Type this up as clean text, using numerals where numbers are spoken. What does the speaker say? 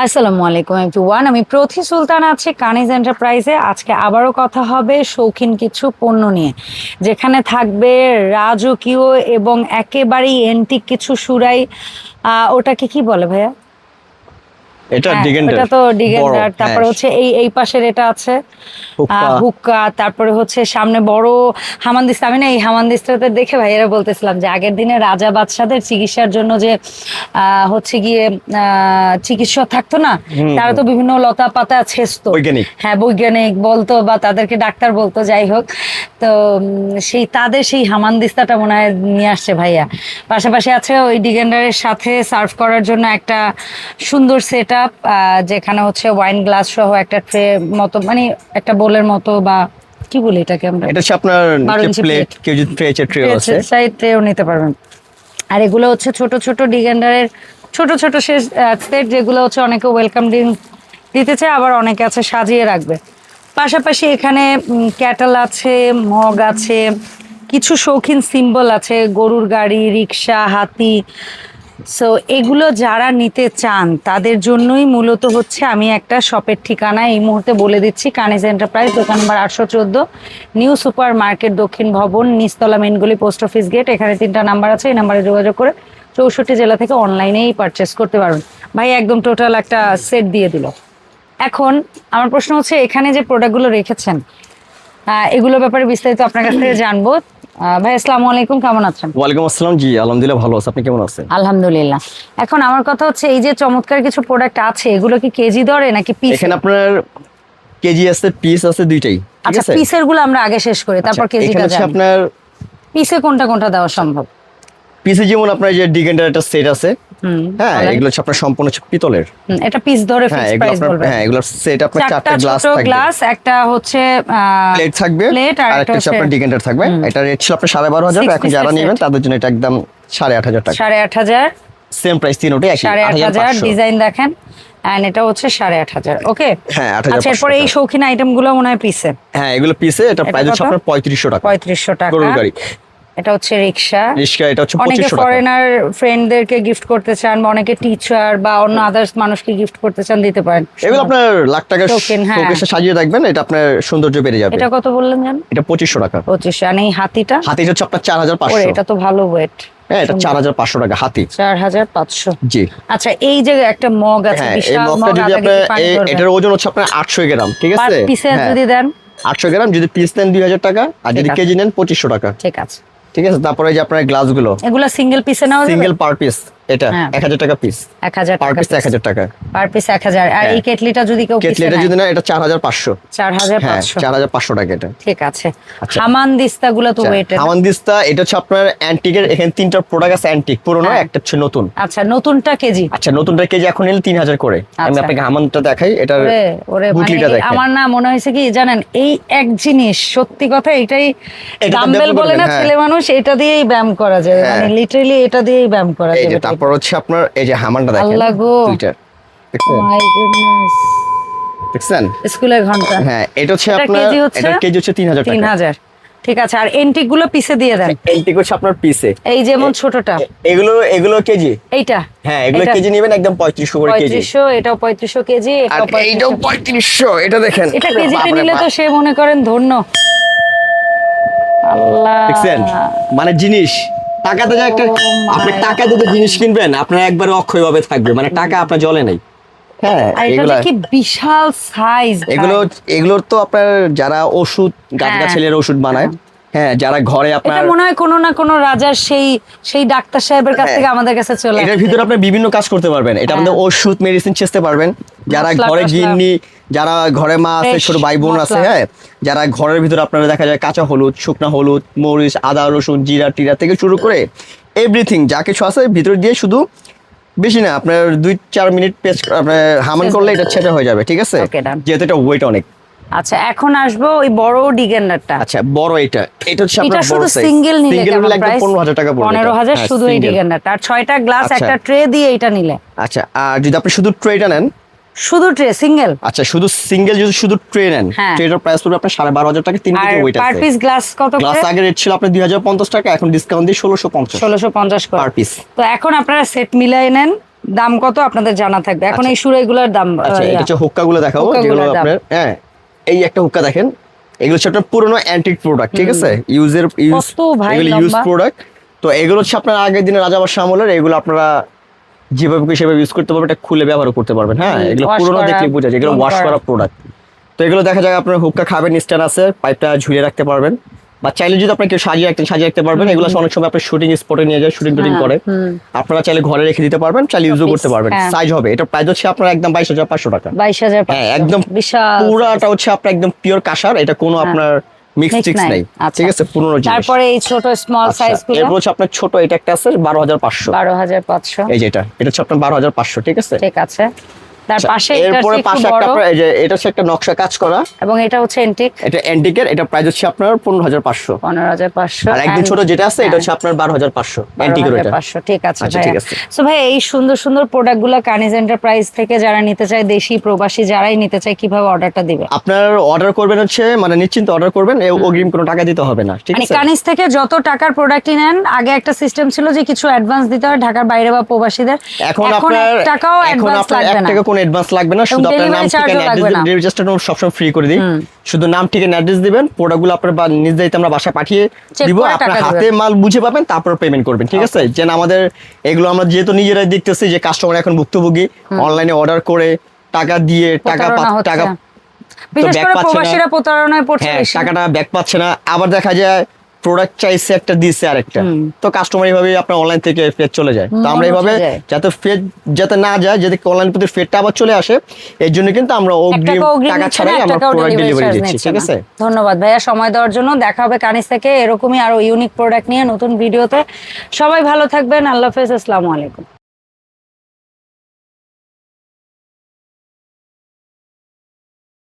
আসসালামু আলাইকুম এভরিওয়ান, আমি প্রথি সুলতান আছি কানিজ এন্টারপ্রাইজে। আজকে আবারও কথা হবে শৌখিন কিছু পণ্য নিয়ে, যেখানে থাকবে রাজকীয় এবং একেবারেই এন্টিক কিছু সুরাই। ওটাকে কি বলে ভাইয়া? এটা হ্যাঁ, ডিগেন্ডার, এটা তো ডিগেন্ডার। বড়, তারপরে হ্যাঁ। হচ্ছে এই পাশের এটা আছে হুক্কা। হুক্কা। তারপরে হচ্ছে সামনে বড় হামানদিস্তা। আমি না এই হামানদিস্তাতে দেখে ভাইয়েরা বলতেছিলাম যে আগের দিনে রাজা বাদশাদের চিকিৎসার জন্য যে হচ্ছে গিয়ে চিকিৎসক থাকতো না, তারা তো বিভিন্ন লতা পাতা ছেঁচতো। বৈজ্ঞানিক। হ্যাঁ, বৈজ্ঞানিক বলতো বা তাদেরকে ডাক্তার বলতো, যাই হোক। তো তাদের সেই হামানদিস্তাটা মনে হয় নিয়ে আসছে ভাইয়া। পাশাপাশি আছে ওই ডিগেন্ডারের সাথে সার্ভ করার জন্য একটা সুন্দর সেট আপ, যেখানে হচ্ছে ওয়াইন গ্লাস সহ একটা ট্রে মতো, মানে একটা বোলের মতো, বা কি বলি এটাকে আমরা, এটা হচ্ছে আপনার 12 ইঞ্চি প্লেট, কেউ যদি ট্রে আছে সেই ট্রেও নিতে পারবেন। আর এগুলো হচ্ছে ছোট ছোট ডিগেন্ডারের ছোট ছোট সেট, যেগুলো হচ্ছে অনেকে ওয়েলকাম ড্রিঙ্ক দিতে চায়, আবার অনেকে আছে সাজিয়ে রাখবে। পাশাপাশি এখানে ক্যাটেল আছে, মগ আছে, কিছু শৌখিন সিম্বল আছে, গরুর গাড়ি, রিক্সা, হাতি। সো এগুলো যারা নিতে চান তাদের জন্যই মূলত হচ্ছে আমি একটা শপের ঠিকানা এই মুহূর্তে বলে দিচ্ছি। কানিজ এন্টারপ্রাইজ, দোকান নম্বর 814, নিউ সুপার মার্কেট, দক্ষিণ ভবন, নিচতলা, মেনগলি, পোস্ট অফিস গেট। এখানে 3টা নাম্বার আছে, এই নাম্বারে যোগাযোগ করে 64 জেলা থেকে অনলাইনেই পারচেস করতে পারবেন। ভাই একদম টোটাল একটা সেট দিয়ে দিল। এখন আমার প্রশ্ন হচ্ছে, এখানে যে প্রোডাক্টগুলো রেখেছেন এগুলোর ব্যাপারে বিস্তারিত আপনার কাছ থেকে জানবো। ভাই আসসালামু আলাইকুম, কেমন আছেন? ওয়ালাইকুম আসসালাম। জি আলহামদুলিল্লাহ ভালো আছি, আপনি কেমন আছেন? আলহামদুলিল্লাহ। এখন আমার কথা হচ্ছে, এই যে চমৎকার কিছু প্রোডাক্ট আছে, এগুলো কি কেজি দরে নাকি পিস? এখানে আপনার কেজি আছে, পিস আছে, দুইটাই। ঠিক আচ্ছা, আছে, পিসের গুলো আমরা আগে শেষ করি, তারপর আচ্ছা, কেজিটা এখানে হচ্ছে জানি। আপনার পিসে কোনটা কোনটা দেওয়া সম্ভব? পিসে যেমন আপনার যে ডিগেন্ডার একটা সেট আছে, হ্যাঁ, বলেন। এগুলো হচ্ছে আপনার সম্পূর্ণ হচ্ছে পিতলের। এটা পিস ধরে হ্যাঁ, ফিক্স এগুলো প্রাইস আপনার, বলবেন। হ্যাঁ, এগুলোর সেট আপনার 4টা গ্লাস ছোট থাকবে, গ্লাস, একটা হচ্ছে প্লেট থাকবে, প্লেট, আর আর একটা হচ্ছে আপনার ডিগেন্ডার থাকবে। এটা রেট ছিল আপনার 12,500 টাকা। এখন যারা নেবেন তাদের জন্য এটা একদম 8,500 টাকা। 8,500, সেম প্রাইস, তিনটাই একই 8,500 8,500। ডিজাইন দেখেন, এন্ড এটা হচ্ছে 8,500। ওকে, হ্যাঁ, 8,500 আচ্ছা, এরপরে এই শৌখিন আইটেম গুলো মনে হয় পিসে। হ্যাঁ, এগুলো পিসে। এটা প্রাইস হচ্ছে কত? আপনার 3500 টাকা। 3500 টাকা। গরুর গাড়ি, এটা হচ্ছে রিক্সা। এটা হচ্ছে অনেকে 2500 টাকা। ফরেনার ফ্রেন্ডদেরকে গিফট করতে চান, বা অনেকে টিচার বা অন্য আদার্স মানুষকে গিফট করতে চান, দিতে পারেন। এগুলো আপনার লাখ টাকা শৌখিন, হ্যাঁ। শোকেসে সাজিয়ে রাখবেন, এটা আপনার সৌন্দর্য বেড়ে যাবে। এটা কত বললেন জান? এটা 2500 টাকা। 2500। আর এই হাতিটা? হাতি হচ্ছে আপনার ওরে, 4500। এটা তো ভালো ওয়েট। হ্যাঁ, এটা 4500 টাকা হাতি। 4500। জি। আচ্ছা, এই যে একটা মগ আছে, হ্যাঁ, এই বিশাল মগটা মগ, যদি আধা আপনার কেজি পানি ধরবে। এটার ওজন হচ্ছে আপনার 800 গ্রাম, ঠিক পার আছে? পিসে হ্যাঁ, যদি দেন 800 গ্রাম, যদি পিস নেন 2000 টাকা, আর যদি ঠিক আছে। কেজি নেন 2500 টাকা। ঠিক আছে। ঠিক আছে, তারপরে এই যে আপনার গ্লাসগুলো, এগুলা সিঙ্গেল পিসে নাও, সিঙ্গেল পার পিস, এটা হ্যাঁ। 1000 টাকা পিস। 1000 পার টাকা পিস 1000 টাকা। Per piece 1000। আর এই হ্যাঁ। কেটলিটা যদি কেউ পিসে কেটলিটা নেয়, যদি না, এটা 4500। 4500। 4500 টাকা এটা। ঠিক আছে। আচ্ছা। হামানদিস্তা গুলো তো ওয়েটেড। হামানদিস্তা এটা হচ্ছে আপনার অ্যান্টিকের। এখানে 3টা প্রোডাক্ট আছে অ্যান্টিক, পুরনো, হ্যাঁ। একটা হচ্ছে নতুন। আচ্ছা, নতুনটা কেজি? আচ্ছা, নতুনটা কেজি এখন নিলে 3000 করে। আমি আচ্ছা। আপনাকে হামানটা দেখাই, এটার ওরে ওরে, মানে বুকলিটা দেখেন। আমার না মনে হয়েছে কি জানেন, এই এক জিনিস, সত্যি কথা, এটাই এটা তো ডাম্বেল ব্যায়াম বলে না করবেন, ছেলে মানুষ, এটা দিয়েই ব্যায়াম করা যায়, হ্যাঁ। মানে লিটারালি এটা দিয়েই ব্যায়াম করা এই যে, যায়। তারপর হচ্ছে আপনার এই যে হামানটা দেখেন, আল্লাহ গো। দুইটা দেখছেন? My goodness. দেখছেন? স্কুলের ঘন্টা। হ্যাঁ, এটা হচ্ছে এটা আপনার, কেজি হচ্ছে? এটা কেজি হচ্ছে 3000 টাকা। 3000। ঠিক আছে। আর এন্টিক গুলো পিসে দিয়ে দেন। এন্টিক হচ্ছে আপনার পিসে। এই যেমন ছোটটা, এগুলো কেজি। এইটা? হ্যাঁ, এগুলো এটা কেজি নেবেন একদম 3500 করে কেজি। 3500, এটাও 3500 কেজি, আর এটাও 3500। এইটাও 3500। এটা দেখেন, এটা কেজিতে বাপরে নিলে তো বাপ। সে মনে করেন ধন্য। আল্লাহ। দেখছেন? মানে জিনিস টাকাতে যা একটা, Oh my আপনি টাকা দিয়ে জিনিস কিনবেন, আপনার একবারে অক্ষয় ভাবে থাকবে, মানে টাকা আপনার জলে নাই। হ্যাঁ, আর এটা এগুলা যে কি বিশাল সাইজ। এগুলোর তো আপনার যারা ওষুধ, গাছ হ্যাঁ। গাছের ওষুধ বানায়, হ্যাঁ, যারা ঘরে এটা আপনার, মনে হয় কোনো না কোনো রাজার সেই ডাক্তার সাহেবের কাছ হ্যাঁ। থেকে আমাদের কাছে চলে এটার আসে। ভিতরে আপনি বিভিন্ন কাজ করতে পারবেন। এটা আমাদের ওষুধ, মেডিসিন ছেঁচতে পারবেন। যারা মশলা ঘরে টশলা। গিন্নি, যারা ঘরে মা আছে, Fresh ছোট ভাই বোন আছে, মশলা। হ্যাঁ, যারা ঘরের ভিতরে আপনারা দেখা যায় কাঁচা হলুদ, শুকনা হলুদ, মরিচ, আদা, রসুন, জিরা টিরা থেকে শুরু করে এভরিথিং যা কিছু আছে ভিতর দিয়ে, শুধু বেশি না, আপনার 2-4 মিনিট পেস্ট আপনার হামান করলে এটা ছেঁচা হয়ে যাবে। ঠিক আছে, Okay, done. যেহেতু এটা ওয়েট অনেক। আচ্ছা, এখন আসবো ওই বড় ডিগেন্ডারটা। আচ্ছা, বড় এটা হচ্ছে এটা আপনার বড় শুধু সাইজ। সিঙ্গেল নিলে সিঙ্গেল কেমন নিলে একদম প্রাইস? 15000 টাকা পড়বে। 15000 হ্যাঁ, শুধু এই single। ডিগেন্ডারটা। আর 6টা গ্লাস, আচ্ছা। একটা ট্রে দিয়ে এটা নিলে। আচ্ছা, আর যদি আপনি শুধু ট্রেটা নেন, শুধু ট্রে সিঙ্গেল? আচ্ছা, শুধু সিঙ্গেল যদি শুধু ট্রে নেন, হ্যাঁ। ট্রেটার প্রাইস পড়বে আপনার 12,500 টাকা। 3 আর কেজি ওয়েট পার আছে। পিস গ্লাস কত গ্লাস করে? আগে রেট ছিল আপনার 2050 টাকা, এখন ডিসকাউন্ট দিয়ে 1650 1650 করে। Per piece. তো এখন আপনারা সেট মিলাই নেন, দাম কত আপনাদের জানা থাকবে। এখন এই সুরাইগুলোর দাম আচ্ছা এটা হচ্ছে হুক্কাগুলো দেখাবো, যেগুলো আপনার হ্যাঁ এই একটা হুক্কা দেখেন, এগুলো হচ্ছে আপনার পুরনো অ্যান্টিক প্রোডাক্ট, ঠিক আছে, ইউজ এগুলো ইউজ প্রোডাক্ট। তো এগুলো হচ্ছে আপনার আগের দিনের রাজাবাদশাহ আমলের, এগুলো আপনারা যেভাবে সেভাবে ইউজ করতে পারবেন, এটা খুলে ব্যবহার করতে পারবেন। হ্যাঁ এগুলো পুরনো দেখলে বোঝা যায়, এগুলো ওয়াশ করা প্রোডাক্ট। তো এগুলো দেখা যায় আপনার হুক্কা খাবেন, স্ট্যান্ড আছে, পাইপটা ঝুলিয়ে রাখতে পারবেন, বা চাইলে যদি আপনি কেউ সাজিয়ে রাখতে পারবেন। এগুলো অনেক সময় আপনার শুটিং স্পটে নিয়ে যায়, শুটিং টুটিং করে, আপনারা চাইলে ঘরে রেখে দিতে পারবেন, চাইলে ইউজও করতে পারবেন। সাইজ হবে, এটা প্রাইস হচ্ছে আপনার একদম 22,500 টাকা। 22,500, হ্যাঁ একদম বিশাল। পুরাটা হচ্ছে আপনার একদম পিওর কাঁসার, এটা কোনো আপনার মিক্স টিক্স নাই, ঠিক আছে, পুরনো জিনিস। তারপরে এই ছোট স্মল সাইজ গুলো, এরপর হচ্ছে আপনার ছোট, এটা একটা আছে 12,500। 12,500, এই যে এটা হচ্ছে আপনার 12,500, ঠিক আছে। ঠিক আছে। তার পাশে এরপরে পাশে একটা এই যে এটা হচ্ছে একটা নকশা কাজ করা, এবং এটা হচ্ছে এন্টিক, এটা এন্টিকের, এটা প্রাইস হচ্ছে আপনার 15,500। 15,500। আর একদম ছোট যেটা আছে এটা হচ্ছে আপনার 12,500 এন্টিকের, এটা 12,500, ঠিক আছে আচ্ছা, ঠিক আছে। সো ভাই এই সুন্দর সুন্দর প্রোডাক্টগুলো কানিজ এন্টারপ্রাইজ থেকে যারা নিতে চায়, দেশি প্রবাসী যারাই নিতে চায়, কিভাবে অর্ডারটা দিবে? আপনার অর্ডার করবেন হচ্ছে মানে নিশ্চিন্ত অর্ডার করবেন, অগ্রিম কোনো টাকা দিতে হবে না, ঠিক আছে। কানিজ থেকে যত টাকার প্রোডাক্টই নেন, আগে একটা সিস্টেম ছিল যে কিছু অ্যাডভান্স দিতে হয় ঢাকার বাইরে বা প্রবাসীদের, এখন আপনার টাকাও অ্যাডভান্স লাগবে না, 1 টাকা কোনো অ্যাডভান্স লাগবে না, শুধু আপনার নাম ঠিকানা অ্যাড্রেস, রেজিস্টার সবসময় ফ্রি করে দিই, শুধু নাম ঠিকানা অ্যাড্রেস দিবেন, প্রোডাক্টগুলো আপনার নিজ দায়িত্বে আমরা বাসায় পাঠিয়ে দিব, আপনার হাতে মাল বুঝে পাবেন, তারপর পেমেন্ট করবেন, ঠিক আছে। যেন আমাদের এগুলো আমরা যেহেতু নিজেরাই দেখতেছি যে কাস্টমার এখন ভুক্তভোগী, অনলাইনে অর্ডার করে টাকা দিয়ে টাকা বিশেষ করে প্রবাসীরা প্রতারণায় পড়ছে, টাকাটা ব্যাক পাচ্ছে না, আবার দেখা যায় প্রোডাক্ট চাইছে একটা দিছে আরেকটা, তো কাস্টমার এইভাবে আপনার অনলাইন থেকে ফেড চলে যায়। তো আমরা এইভাবে যাতে ফেড যাতে না যায়, যাতে অনলাইন প্রতি ফেডটা আবার চলে আসে, এর জন্য কিন্তু আমরা অগ্রিম টাকা ছাড়াই আমরা প্রোডাক্ট ডেলিভারি দিচ্ছি, ঠিক আছে। ধন্যবাদ ভাইয়া সময় দেওয়ার জন্য। দেখা হবে কানিজ থেকে এরকমই আরো ইউনিক প্রোডাক্ট নিয়ে নতুন ভিডিওতে। সবাই ভালো থাকবেন, আল্লাহ হাফেজ, আসসালামু আলাইকুম।